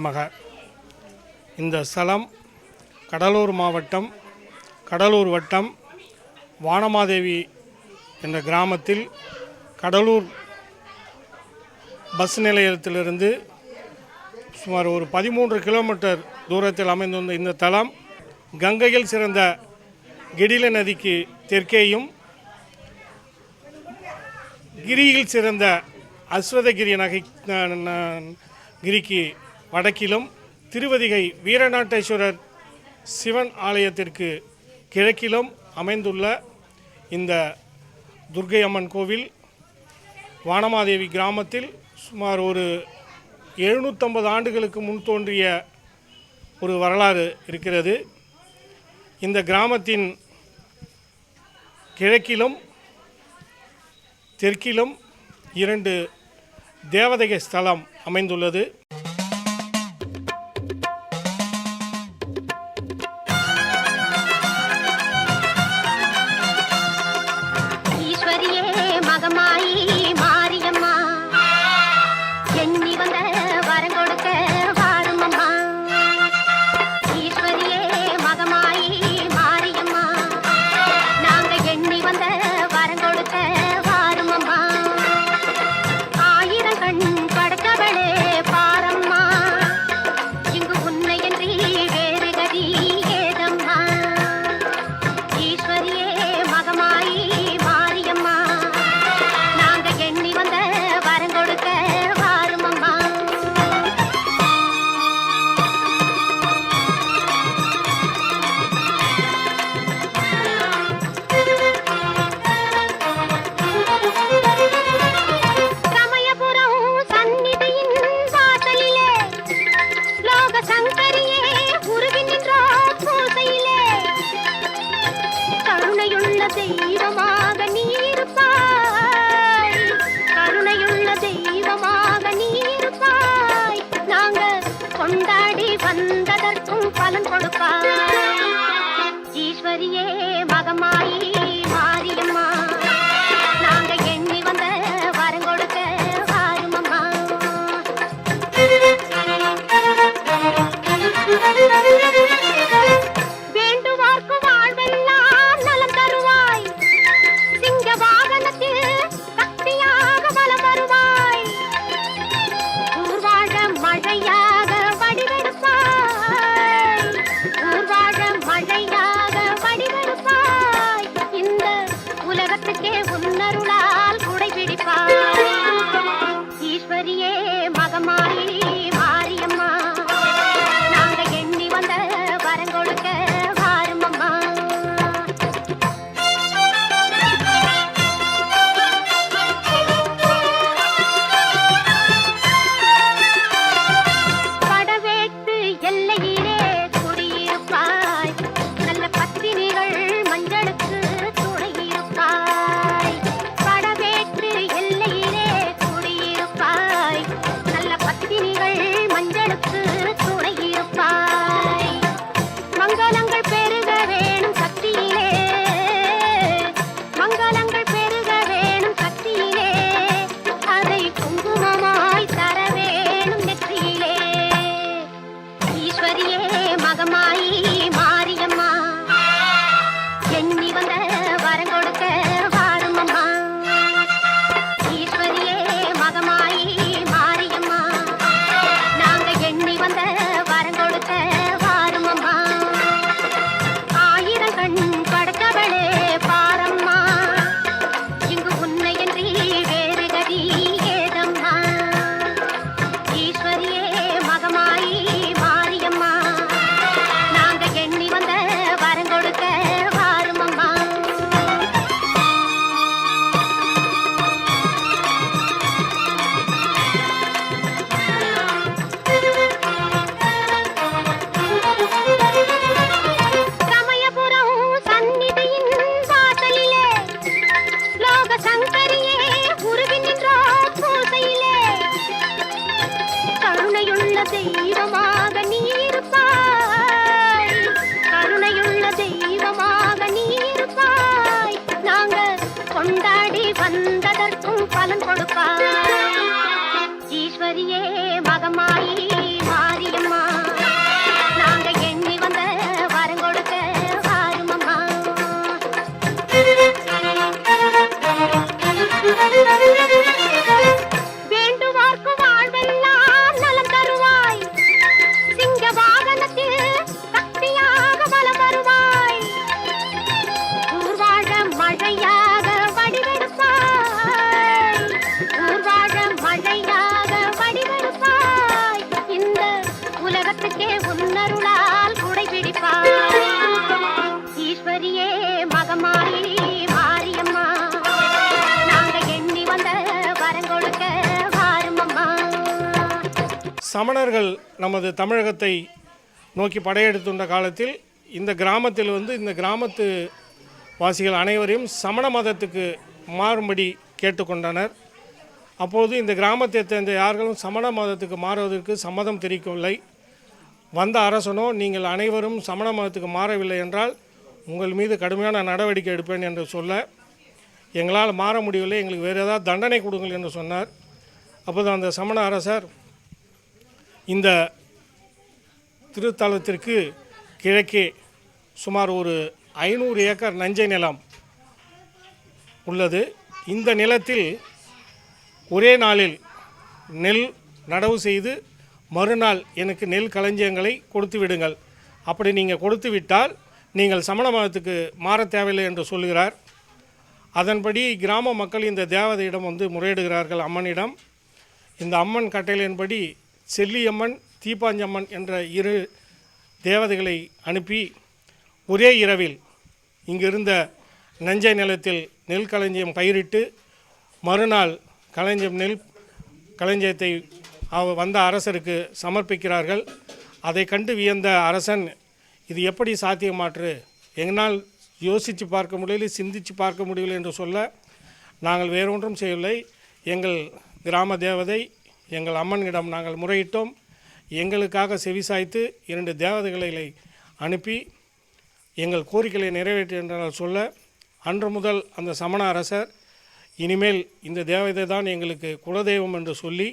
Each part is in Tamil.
நமக. இந்த ஸ்தலம் கடலூர் மாவட்டம் கடலூர் வட்டம் வானமாதேவி என்ற கிராமத்தில் கடலூர் பஸ் நிலையத்திலிருந்து சுமார் ஒரு 13 கிலோமீட்டர் தூரத்தில் அமைந்துள்ள இந்த தலம் கங்கையில் சிறந்த கெடில நதிக்கு தெற்கேயும் கிரியில் சிறந்த அஸ்வதகிரி கிரிக்கு வடக்கிலும் திருவதிகை வீரநாட்டேஸ்வரர் சிவன் ஆலயத்திற்கு கிழக்கிலும் அமைந்துள்ள இந்த துர்க்கை அம்மன் கோவில் வானமாதேவி கிராமத்தில் சுமார் ஒரு 750 ஆண்டுகளுக்கு முன் தோன்றிய ஒரு வரலாறு இருக்கிறது. இந்த கிராமத்தின் கிழக்கிலும் தெற்கிலும் 2 தேவதை ஸ்தலம் அமைந்துள்ளது. தெய்வமாக நீருப்பாய், கருணையுள்ள தெய்வமாக நீருப்பாய், நாங்க கொண்டாடி வந்ததற்கும் பலன் கொடுப்பாய். ஈஸ்வரியே மகமாயி மாரியம்மா, நாங்க எண்ணி வந்த வரம் கொடுக்க வாருமம்மா. ஈஸ்வரியே மகமாயி மாரியம்மா, நாங்க எண்ணி வந்த வரம் கொடுக்க வாருமம்மா. படவேட்டு எல்லையிலே குடியிருப்பாய், நல்ல பத்தினிகள் மஞ்சளுக்கு துணையிருப்பாய். படவேட்டு எல்லையிலே குடியிருப்பாய், நல்ல பத்தினிகள் மஞ்சளுக்கு துணையிருப்பாய். மங்களம் சமணர்கள் நமது தமிழகத்தை நோக்கி படையெடுத்துள்ள காலத்தில் இந்த கிராமத்தில் இந்த கிராமத்து வாசிகள் அனைவரையும் சமண மதத்துக்கு மாறும்படி கேட்டுக்கொண்டனர். அப்போது இந்த கிராமத்தை சேர்ந்த யார்களும் சமண மதத்துக்கு மாறுவதற்கு சம்மதம் தெரிவிக்கவில்லை. வந்த அரசனோ, நீங்கள் அனைவரும் சமண மதத்துக்கு மாறவில்லை என்றால் உங்கள் மீது கடுமையான நடவடிக்கை எடுப்பேன் என்று சொல்ல, எங்களால் மாற முடியவில்லை, எங்களுக்கு வேறு ஏதாவது தண்டனை கொடுங்கள் என்று சொன்னார். அப்போது அந்த சமண அரசர் இந்த திருத்தலத்திற்கு கிழக்கே சுமார் ஒரு 500 ஏக்கர் நஞ்சை நிலம் உள்ளது. இந்த நிலத்தில் ஒரே நாளில் நெல் நடவு செய்து மறுநாள் எனக்கு நெல் களஞ்சியங்களை கொடுத்து விடுங்கள். அப்படி நீங்கள் கொடுத்து விட்டால் நீங்கள் சமண மதத்துக்கு மாற தேவையில்லை என்று சொல்கிறார். அதன்படி கிராம மக்கள் இந்த தேவதையிடம் முறையிடுகிறார்கள், அம்மனிடம். இந்த அம்மன் கட்டளையின்படி செல்லியம்மன், தீப்பாஞ்சம்மன் என்ற 2 தேவதைகளை அனுப்பி ஒரே இரவில் இங்கிருந்த நஞ்சை நிலத்தில் நெல் களஞ்சியம் பயிரிட்டு மறுநாள் நெல் களஞ்சியத்தை வந்த அரசருக்கு சமர்ப்பிக்கிறார்கள். அதை கண்டு வியந்த அரசன், இது எப்படி சாத்தியமாற்று, எங்களால் யோசித்து பார்க்க முடியல, சிந்தித்து பார்க்க முடியவில்லை என்று சொல்ல, நாங்கள் வேறொன்றும் செய்யவில்லை, எங்கள் கிராம தேவதை எங்கள் அம்மனிடம் நாங்கள் முறையிட்டோம், எங்களுக்காக செவிசாய்த்து 2 தேவதைகளை அனுப்பி எங்கள் கோரிக்கைகளை நிறைவேற்று என்று சொல்ல, அன்று முதல் அந்த சமண அரசர் இனிமேல் இந்த தேவதை தான் எங்களுக்கு குலதெய்வம் என்று சொல்லி,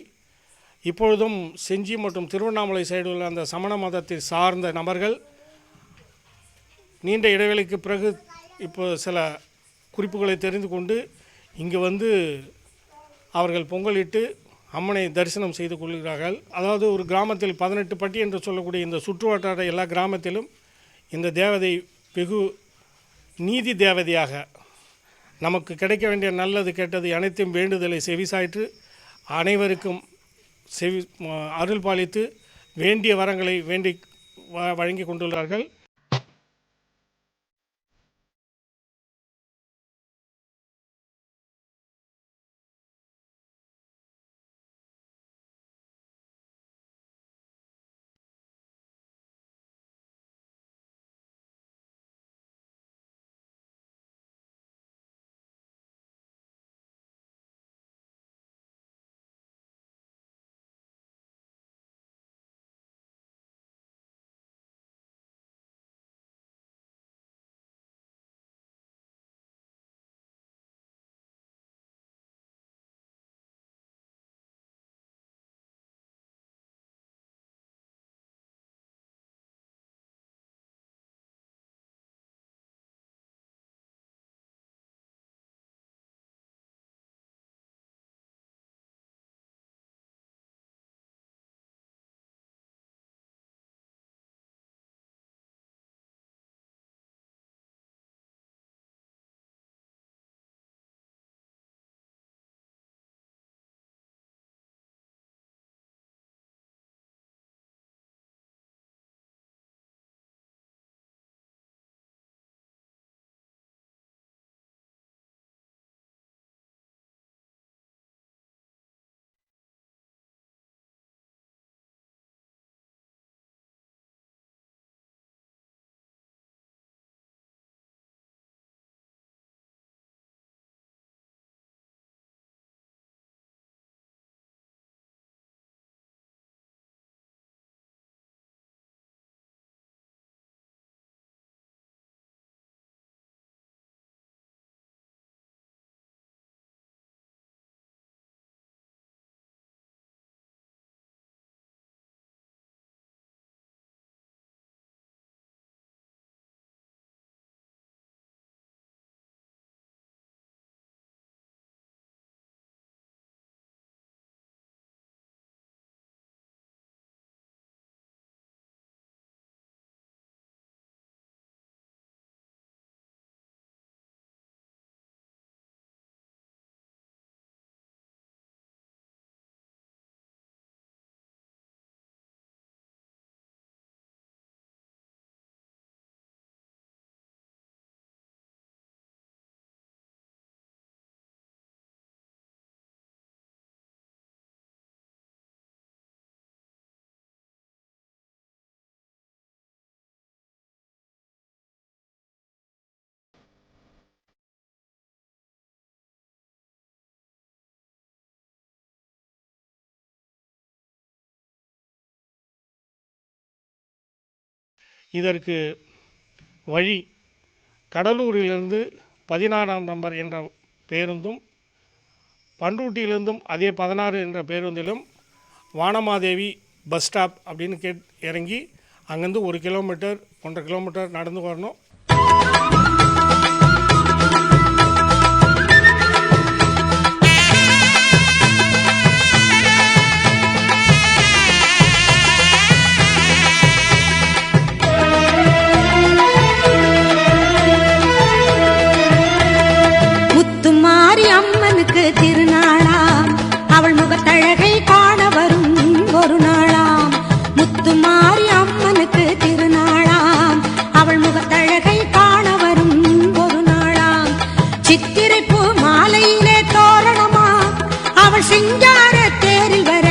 இப்பொழுதும் செஞ்சி மற்றும் திருவண்ணாமலை சைடு உள்ள அந்த சமண மதத்தை சார்ந்த நபர்கள் நீண்ட இடைவெளிக்கு பிறகு இப்போ சில குறிப்புகளை தெரிந்து கொண்டு இங்கு அவர்கள் பொங்கலிட்டு அம்மனை தரிசனம் செய்து கொள்கிறார்கள். அதாவது ஒரு கிராமத்தில் 18 பட்டி என்று சொல்லக்கூடிய இந்த சுற்று வட்டார எல்லா கிராமத்திலும் இந்த தேவதை வெகு நீதி தேவதையாக நமக்கு கிடைக்க வேண்டிய நல்லது கெட்டது அனைத்தையும் வேண்டுதலை செவிசாய்த்து அனைவருக்கும் அருள் பாலித்து வேண்டிய வரங்களை வழங்கி கொண்டுள்ளார்கள். இதற்கு வழி கடலூரிலிருந்து 16ஆம் நம்பர் என்ற பேருந்தும், பண்ருட்டியிலிருந்தும் அதே 16 என்ற பேருந்திலும் வானமாதேவி பஸ் ஸ்டாப் அப்படின்னு இறங்கி அங்கேருந்து 1 கிலோமீட்டர் 1.5 கிலோமீட்டர் நடந்து வரணும். முத்துமாரி அம்மனுக்கு திருநாளாம், அவள் முகத்தழகை காண வரும் ஒரு நாளாம். முத்துமாரி அம்மனுக்கு திருநாளாம், அவள் முகத்தழகை காண வரும் ஒரு நாளாம். சித்திரை பூ மாலையிலே தோரணமா, அவள் சிங்கார தேரில் வர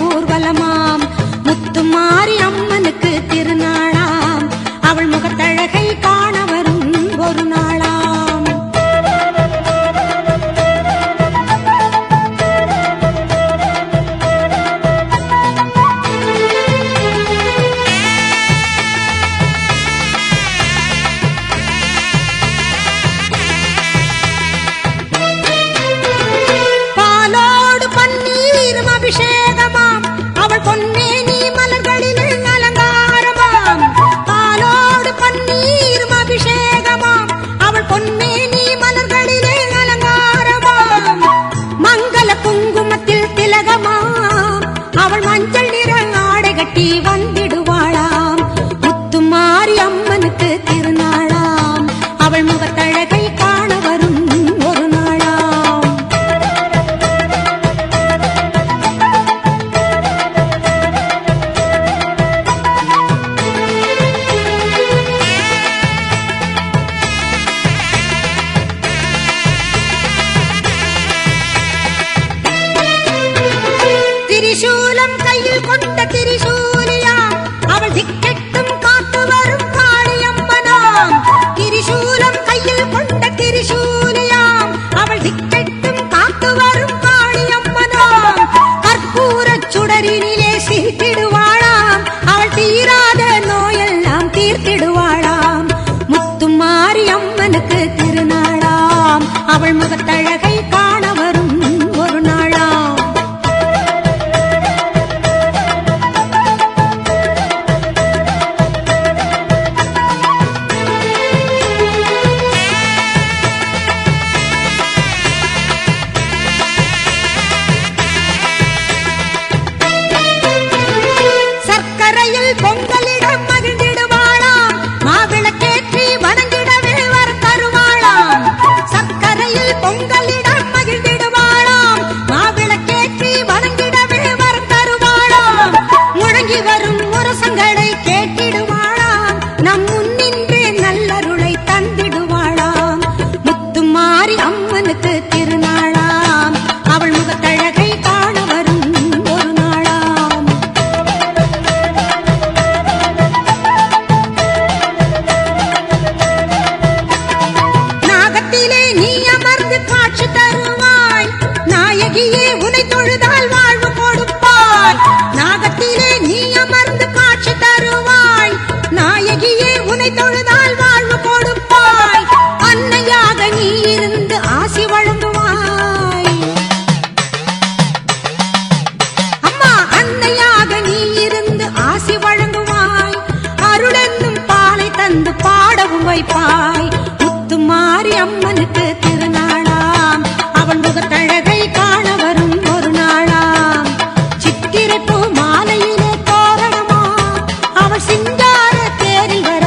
ஊர்வலமாம். முத்துமாரி அம்மனுக்கு திருநாளாம், அவள் முகத்தழகை காண வரும் ஒரு நாளாம். அபிஷேகமாம், அவள் பொன்னேனி மலர்களில் அலங்காரமாம். பாலோடு பன்னீரும் அபிஷேகமாம், அவள் பொன்னேனி மலர்களில் அலங்காரமாம். மங்கள குங்குமத்தில் திலகமாம், அவள் மஞ்சள் நிற ஆடை கட்டி வந்திடுவாளாம். முத்துமாரி அம்மனுக்கு திருநாளாம், அவள் முகத்தழகை காண வரும் ஒரு நாளாம். திரிசூலம் கையில் கொண்ட திரிசூலியாம், அவள் திக்கெட்டும் காத்து வரும் காளியம்மனாம். திரிசூலம் கையில் கொண்ட திரிசூலியாம், அவள் திக்கெட்டும் காத்து வரும் காளியம்மனாம். கற்பூரச் சுடரினிலே சிரித்திடுவாளாம், அவள் தீராத நோயெல்லாம் தீர்த்திடுவாளாம். முத்துமாரி அம்மனுக்கு திருநாளாம், அவள் முகத்தழகை காண வரும் ஒரு நாளாம். சர்க்கரையில் பொங்கலிடம் மகிழ்ந்திடுவாளாம், மாவிளக்கேற்றி வணங்கிடவே வர தருவாளாம். சர்க்கரையில் பொங்கலிடம் மகிழ்ந்திடுவாளாம், மாவிளக்கேற்றி வணங்கிடவே வர தருவாளாம். முழங்கி வரும் முரசங்களை கேட்டிடுவாளாம், நம் முன்னின்றே நல்லருளை தந்திடுவாளாம். முத்துமாரி அம்மனுக்கு திருநாளாம், அவள் முகத்தழகை காண வரும் ஒரு நாளாம். நாகத்திலே நீ அமர்ந்து காட்சி தருவாய், நாயகியே உனை தொழுதால் வாழ்வு கொடுப்பாய். நாகத்திலே நீ அமர்ந்து காட்சி தருவாய், நாயகியே உனை தொழுதால் வாழ்வு கொடுப்பாய். அன்னையாக நீ இருந்து ஆசி வழங்குவாய். அம்மா அன்னையாக நீ இருந்து ஆசி வழங்குவாய். அருளென்னும் பாலை தந்து பாடவும் வைப்பாய். முத்துமாரி அம்மனுக்கு திருநாளாம், அவள் முகத்தழகை காண வரும் ஒரு நாளாம். சித்திரை பூ மாலையிலே தோரணமா, அவள் சிங்கார தேரில் வர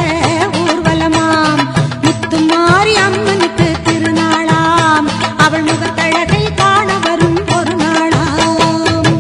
ஊர்வலமாம். முத்துமாரி அம்மனுக்கு திருநாளாம், அவள் முகத்தழகை காண வரும் ஒரு நாளாம்.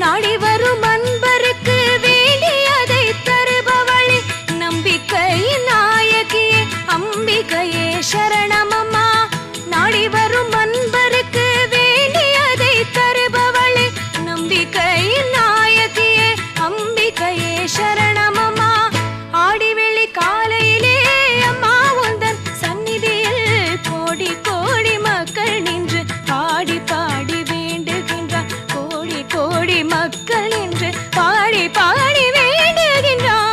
நாடி வரும் அன்பருக்கு வேண்டியதை தருபவளே நம்பிக்கையின் நாயகியே அம்பிகையே சரணமம்மா. நாடி வரும் அன்பருக்கு வேண்டியதை தருபவளே நம்பிக்கையின் நாயகியே அம்பிகையே சரணமம்மா. ஆடி வெள்ளி காலையிலே அம்மா உந்தன் சந்நிதியில் கோடி கோடி மக்கள் நின்று பாடி பாடி வேண்டுகின்றார். கோடி கோடி மக்கள் நின்று பாடி பாடி வேண்டுகின்றார்.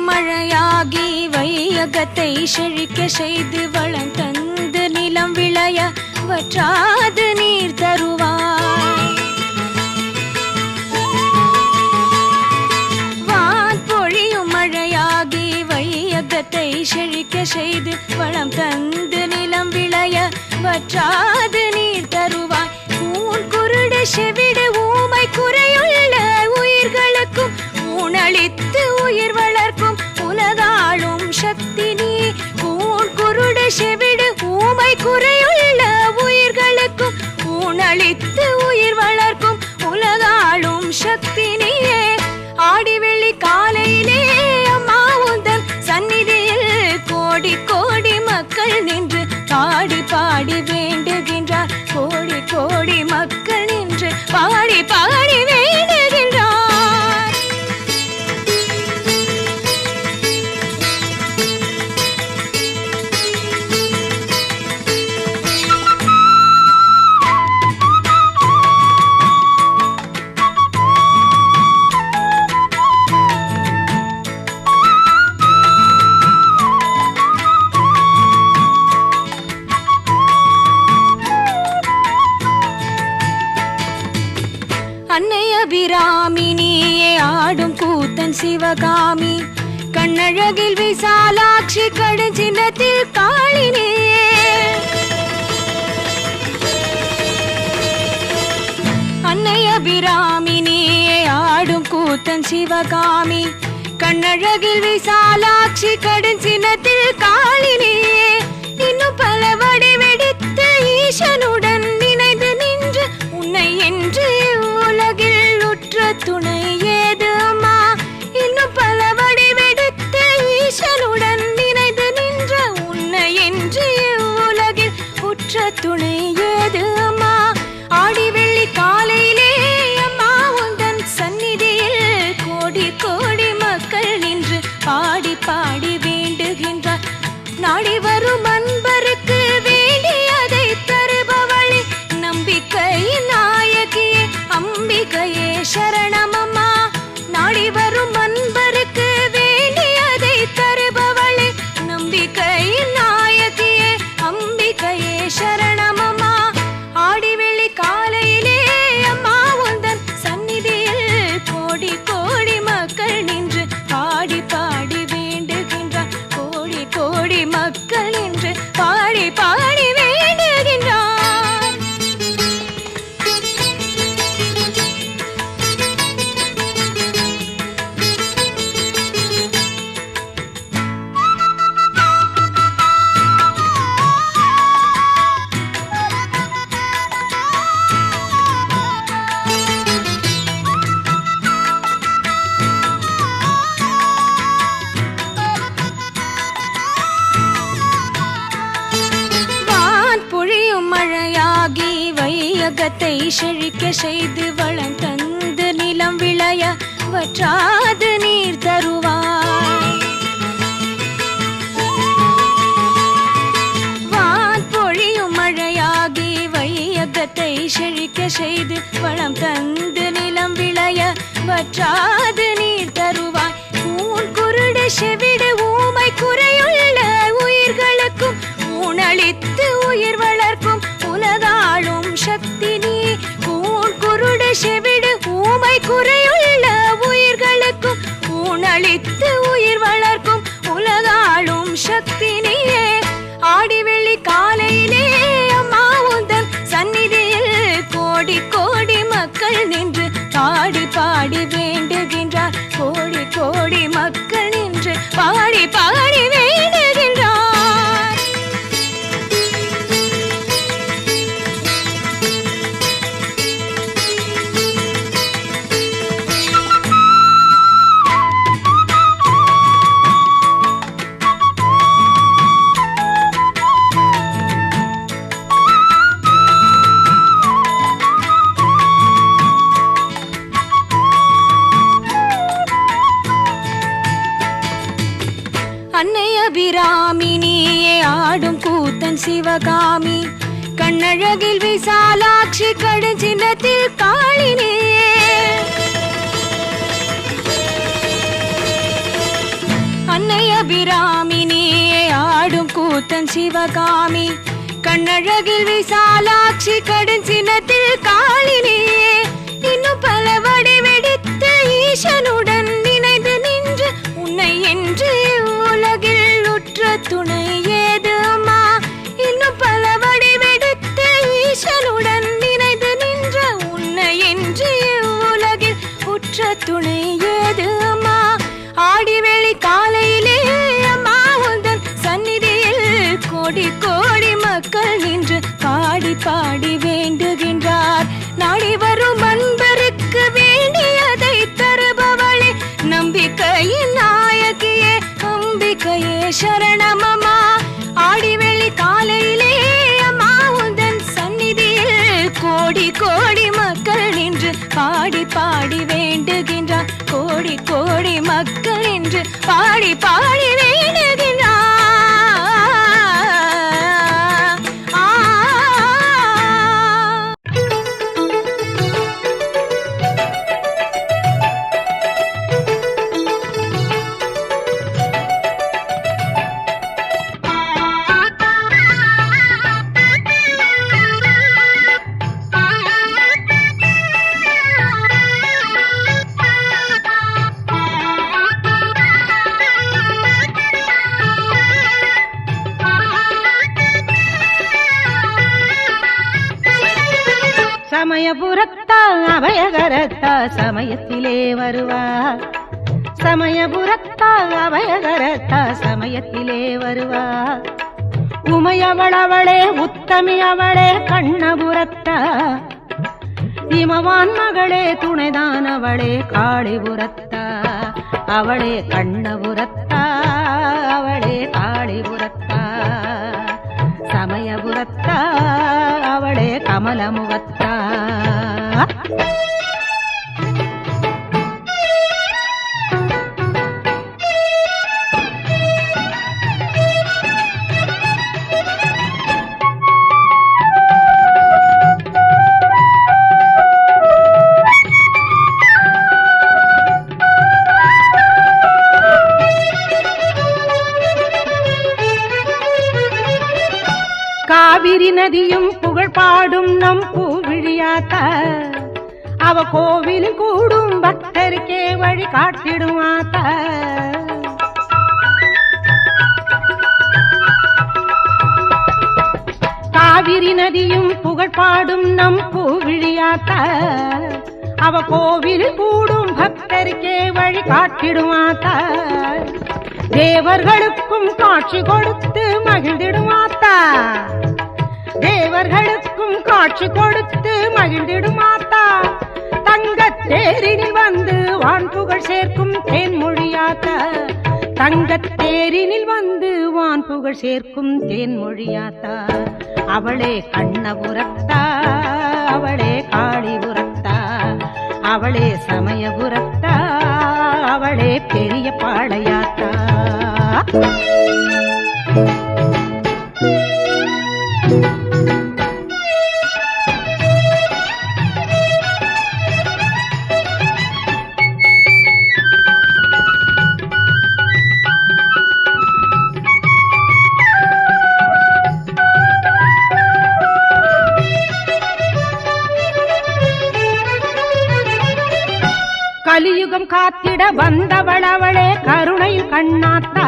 மழையாகி வையகத்தை செழிக்க செய்து வளம் தந்து நிலம் விளைய வற்றாது நீர் தருவாய். வான்பொழியும் மழையாகி வையகத்தை செழிக்க செய்து வளம் தந்து நிலம் விளைய வற்றாது நீர் தருவாய். ஊன் குருடு செவிடு ஊமை குறையுள்ள உயிர்களுக்கும் ஊனளித்து உயிர் வளர்க்கும் உலகாளும் சக்தி நீ. ஊன் குருடு செவிடு ஊமை குறையுள்ள உயிர்களுக்கும் ஊனளித்து உயிர் வளர்க்கும் உலகாளும் சக்தி நீயே. ஆடி வெள்ளி காலையிலே அம்மா உந்தன் சந்நிதியில் கோடி கோடி மக்கள் நின்று பாடி பாடி வேண்டுகின்றார். கோடி கோடி மக்கள் நின்று பாடி பாடி வேண்டுகின்றார். அன்னை அபிராமினியே ஆடும் கூத்தன் சிவகாமி கண்ணழகில் விசாலாட்சி கடுஞ்சினத்தில் காளினியே. அன்னை அபிராமினியே ஆடும் கூத்தன் சிவகாமி கண்ணழகில் விசாலாட்சி கடுஞ்சினத்தில் காளினியே. இன்னும் பல வடிவெடுத்து ஈசனுடன் இணைந்து நின்று உன்னை என்று உலகில் உற்ற துணை ஏது அம்மா. இன்னும் பல வடிவெடுத்து ஈசனுடன் இணைந்து நின்ற உன்னை என்று உலகில் உற்ற துணை ஏது அம்மா. ஆடி வெள்ளி காலையிலே அம்மா உந்தன் சந்நிதியில் கோடி கோடி மக்கள் நின்று பாடி பாடி வேண்டுகின்றார். நாடி வரும் அன்பருக்கு வேண்டியதை தருபவளே நம்பிக்கையின் நாயகியே அம்பிகையே சரணமம்மா. நாடி வரும் அன்பருக்கு வேண்டியதை தருபவளே நம்பிக்கையின் நாயகியே அம்பிகையே சரணமம்மா. ஆடி வெள்ளி காலையிலே அம்மா உந்தன் சந்நிதியில் கோடி கோடி மக்கள் நின்று பாடி பாடி வேண்டுகின்றார். கோடி கோடி மக்கள் நின்று பாடி பாடி வேண்டுகின்றார். மழையாகி வையகத்தை செழிக்க செய்து வளம் தந்து நிலம் விளைய வற்றாது நீர் தருவாய். வான்பொழியும் மழையாகி வையகத்தை செழிக்க செய்து வளம் தந்து நிலம் விளைய வற்றாது நீர் தருவாய். ஊன் குருடு செவிடு ஊமை குறையுள்ள உயிர்களுக்கும் ஊனளித்து உயிர் வளர்க்கும் உலகாளும் சக்தி நீ. ஊன் குருடு செவிடு ஊமை குறையுள்ள பாடி வேண்டுகின்றார். கோடி கோடி மக்கள் நின்று பாடி பாடி வேண்டுகின்றார். அன்னை அபிராமினியே ஆடும் கூத்தன் சிவகாமி, கண்ணழகில் விசாலாட்சி கடுஞ்சினத்தில் காளினியே. அன்னை அபிராமினியே ஆடும் கூத்தன் சிவகாமி, கண்ணழகில் விசாலாட்சி கடுஞ்சினத்தில் காளினியே. இன்னும் பல வடிவெடுத்து ஈசனுடன் நினைந்து நின்று உன்னை என்று உலகில் உற்ற துணை ஏது அம்மா. இன்னும் பல வடிவெடுத்து ஈசனுடன் நினைந்து நின்ற உன்னை என்று உலகில் உற்ற துணை ஏது அம்மா. ஆடிவெளி காலையிலே அம்மா உந்தன் சந்நிதியில் கோடி கோடி மக்கள் நின்று பாடி பாடி வேண்டுகின்றார். நாடி வரும் அன்பருக்கு வேண்டியதை தருபவளே, நம்பிக்கையின் நாயகியே, அம்பிகையே சரணமம்மா. ஆடிவெளி காலையிலே அம்மா உந்தன் சந்நிதியில் கோடி கோடி மக்கள் நின்று பாடி பாடி வேண்டுகின்றார். கோடி கோடி மக்கள் நின்று பாடி பாடி வேண்டுகின்றார். சமயபுரத்தா அபயகரத்தா சமயத்திலே வருவார். சமயபுரத்தா அபயகரத்தா சமயத்திலே வருவார். உமையவளவளே உத்தமி அவளே கண்ணபுரத்தா, இமவான் மகளே துணைதான் அவளே காளிபுரத்தா. அவளே கண்ணபுரத்தா, அவளே காளிபுரத்தா. சமயபுரத்தா அவளே கமலமுகத்தா. காவிரி நதியும் புகழ் பாடும் நம் பூவிழியாத்தா, அவ கோவிலில் கூடும் பக்தருக்கே வழி காட்டிடுமாத்தா. காவிரி நதியும் புகழ் பாடும் நம் பூவிழியாத்தா, அவ கோவிலில் கூடும் பக்தருக்கே வழி காட்டிடுமாத்தா. தேவர்களுக்கும் காட்சி கொடுத்து மகிழ்ந்திடுமாத்தா. தேவர்களுக்கும் காட்சி கொடுத்து மகிழ்ந்திடுமாத்தா. தங்கத் தேரினில் வந்து வான் புகழ் சேர்க்கும் தேன்மொழியாத்தா. தங்கத் தேரினில் வந்து வான் புகழ் சேர்க்கும் தேன்மொழியாத்தா. அவளே கண்ணபுரத்தா, அவளே காளிபுரத்தா. அவளே சமயபுரத்தா, அவளே பெரிய பாளையாத்தா. கலியுகம் காத்திட வந்தவள் அவளே கருணையில் கண்ணாத்தா.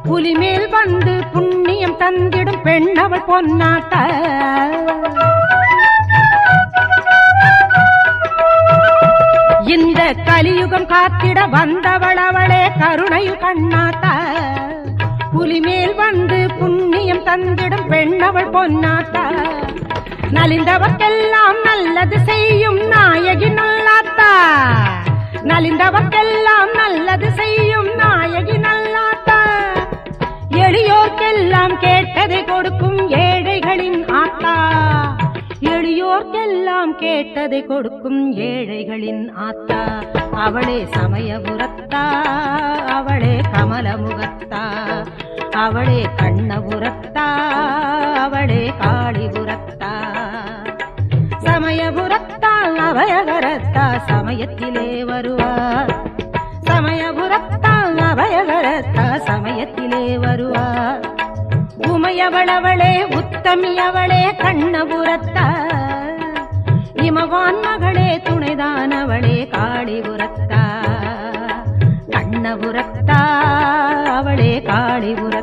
புலிமேல் வந்து புண்ணியம் தந்திடும் பெண்ணவள் பொன்னாத்தா. கலியுகம் காத்திட வந்தவள் அவளே கருணையில் கண்ணாத்தா புலிமேல் வந்து புண்ணியம் தந்திடும் பெண்ணவள் பொன்னாத்தா நலிந்தவர்க்கெல்லாம் நல்லது செய்யும் நாயகி நல்லாத்தா நலிந்தவர்க்கெல்லாம் நல்லது செய்யும் நாயகி நல்லாத்தா எளியோர்க்கெல்லாம் கேட்டதை கொடுக்கும் ஏழைகளின் ஆத்தா எளியோர்க்கெல்லாம் கேட்டதை கொடுக்கும் ஏழைகளின் ஆத்தா அவளே சமயபுரத்தா அவளே கமலமுகத்தா அவளே கண்ணபுரத்தா அவளே காளிபுரத்தா சமயபுரத்தா அபயகரத்தா சமயத்திலே வருவார் சமயபுரத்தா அபயகரத்தா சமயத்திலே வருவார் உமையவளவளே உத்தமியவளே கண்ணபுரத்தா இமவான் மகளே துணைதானவளே காளிபுரத்தா கண்ணபுரத்தா அவளே காளிபுரத்தா